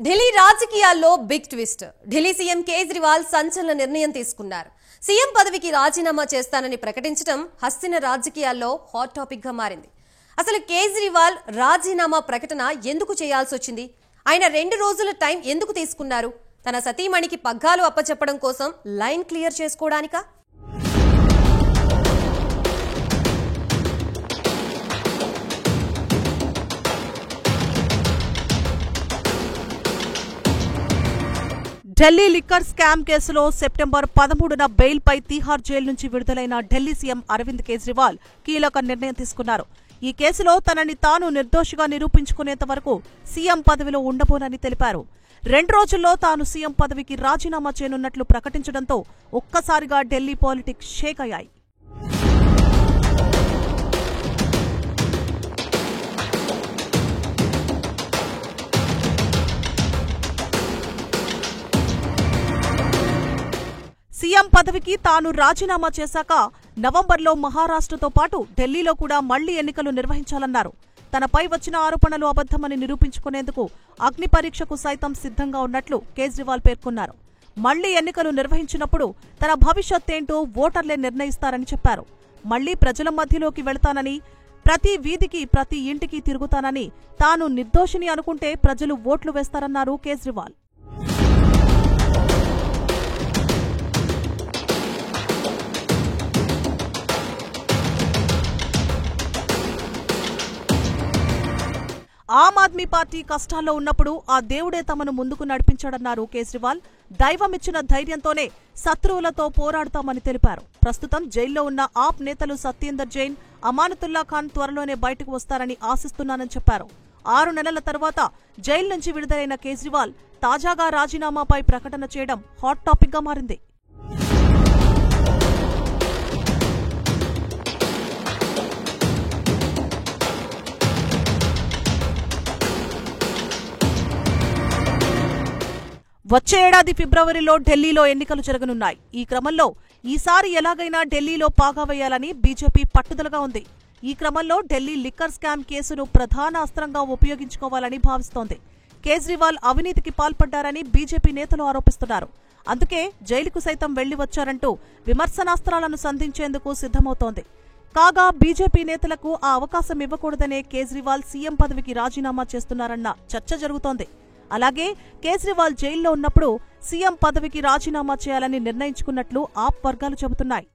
ఢిల్లీ రాజకీయాల్లో big twist. Delhi CM Kejriwal సంచలన నిర్ణయం తీసుకున్నారు. సీఎం పదవికి రాజీనామా చేస్తానని ప్రకటించడం హస్తిన రాజకీయాల్లో హాట్ టాపిక్ గా మారింది. అసలు కేజ్రీవాల్ రాజీనామా ప్రకటన ఎందుకు చేయాల్సి వచ్చింది? ఆయన 2 రోజుల టైం ఎందుకు తీసుకున్నారు? తన సతీమణికి పగ్గాలు అప్పచెప్పడం కోసం లైన్ క్లియర్ చేసుకోవడానికా? ఢిల్లీ లిక్కర్ స్కామ్ కేసులో సెప్టెంబర్ 13న బెయిల్పై తీహార్ జైలు నుంచి విడుదలైన ఢిల్లీ సీఎం అరవింద్ కేజ్రీవాల్ కీలక నిర్ణయం తీసుకున్నారు. ఈ కేసులో తనని తాను నిర్దోషిగా నిరూపించుకునేంత వరకు సీఎం పదవిలో ఉండబోనని తెలిపారు. 2 రోజుల్లో తాను సీఎం పదవికి రాజీనామా చేయనున్నట్లు ప్రకటించడంతో ఒక్కసారిగా ఢిల్లీ పాలిటిక్స్ షేక్ అయ్యాయి. సీఎం పదవికి తాను రాజీనామా చేశాక నవంబర్లో మహారాష్ట్రతో పాటు ఢిల్లీలో కూడా మళ్లీ ఎన్నికలు నిర్వహించాలన్నారు. తనపై వచ్చిన ఆరోపణలు అబద్దమని నిరూపించుకునేందుకు అగ్ని పరీక్షకు సైతం సిద్ధంగా ఉన్నట్లు కేజ్రీవాల్ పేర్కొన్నారు. మళ్లీ ఎన్నికలు నిర్వహించినప్పుడు తన భవిష్యత్తేంటో ఓటర్లే నిర్ణయిస్తారని చెప్పారు. మళ్లీ ప్రజల మధ్యలోకి వెళతానని, ప్రతి వీధికి ప్రతి ఇంటికి తిరుగుతానని, తాను నిర్దోషిని అనుకుంటే ప్రజలు ఓట్లు వేస్తారన్నారు కేజ్రీవాల్. ఆమ్ ఆద్మీ పార్టీ కష్టాల్లో ఉన్నప్పుడు ఆ దేవుడే తమను ముందుకు నడిపించాడన్నారు కేజ్రీవాల్. దైవమిచ్చిన ధైర్యంతోనే శత్రువులతో పోరాడతామని తెలిపారు. ప్రస్తుతం జైల్లో ఉన్న ఆప్ నేతలు సత్యేందర్ జైన్, అమానతుల్లా ఖాన్ త్వరలోనే బయటకు వస్తారని ఆశిస్తున్నానని చెప్పారు. 6 నెలల తర్వాత జైలు నుంచి విడుదలైన కేజ్రీవాల్ తాజాగా రాజీనామాపై ప్రకటన చేయడం హాట్ టాపిక్ గా మారింది. వచ్చే ఏడాది ఫిబ్రవరిలో ఢిల్లీలో ఎన్నికలు జరగనున్నాయి. ఈ క్రమంలో ఈసారి ఎలాగైనా ఢిల్లీలో పాగా వేయాలని బీజేపీ పట్టుదలగా ఉంది. ఈ క్రమంలో ఢిల్లీ లిక్కర్ స్కామ్ కేసును ప్రధాన అస్త్రంగా ఉపయోగించుకోవాలని భావిస్తోంది. కేజ్రీవాల్ అవినీతికి పాల్పడ్డారని బీజేపీ నేతలు ఆరోపిస్తున్నారు. అందుకే జైలుకు సైతం వెళ్లి వచ్చారంటూ విమర్శనాస్త్రాలను సంధించేందుకు సిద్ధమవుతోంది. కాగా బీజేపీ నేతలకు ఆ అవకాశం ఇవ్వకూడదనే కేజ్రీవాల్ సీఎం పదవికి రాజీనామా చేస్తున్నారన్న చర్చ జరుగుతోంది. అలాగే కేజ్రీవాల్ జైల్లో ఉన్నప్పుడు సీఎం పదవికి రాజీనామా చేయాలని నిర్ణయించుకున్నట్లు ఆప్ వర్గాలు చెబుతున్నాయి.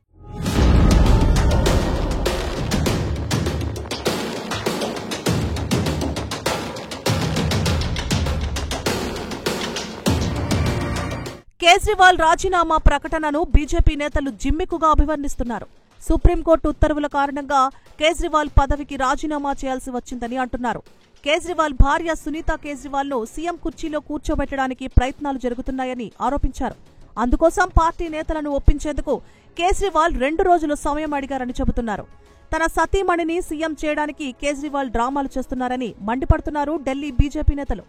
కేజ్రీవాల్ రాజీనామా ప్రకటనను బీజేపీ నేతలు జిమ్మిక్కుగా అభివర్ణిస్తున్నారు. సుప్రీంకోర్టు ఉత్తర్వుల కారణంగా కేజ్రీవాల్ పదవికి రాజీనామా చేయాల్సి వచ్చిందని అంటున్నారు. కేజ్రీవాల్ భార్య సునీతా కేజ్రీవాల్ ను సీఎం కుర్చీలో కూర్చోబెట్టడానికి ప్రయత్నాలు జరుగుతున్నాయని ఆరోపించారు. అందుకోసం పార్టీ నేతలను ఒప్పించేందుకు కేజ్రీవాల్ 2 రోజుల సమయం అడిగారని చెబుతున్నారు. తన సతీమణిని సీఎం చేయడానికి కేజ్రీవాల్ డ్రామాలు చేస్తున్నారని మండిపడుతున్నారు ఢిల్లీ బీజేపీ నేతలు.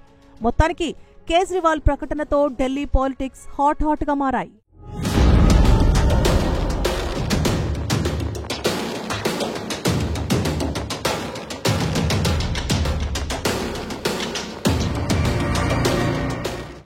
మొత్తానికి కేజ్రీవాల్ ప్రకటనతో ఢిల్లీ పాలిటిక్స్ హాట్ గా మారాయి.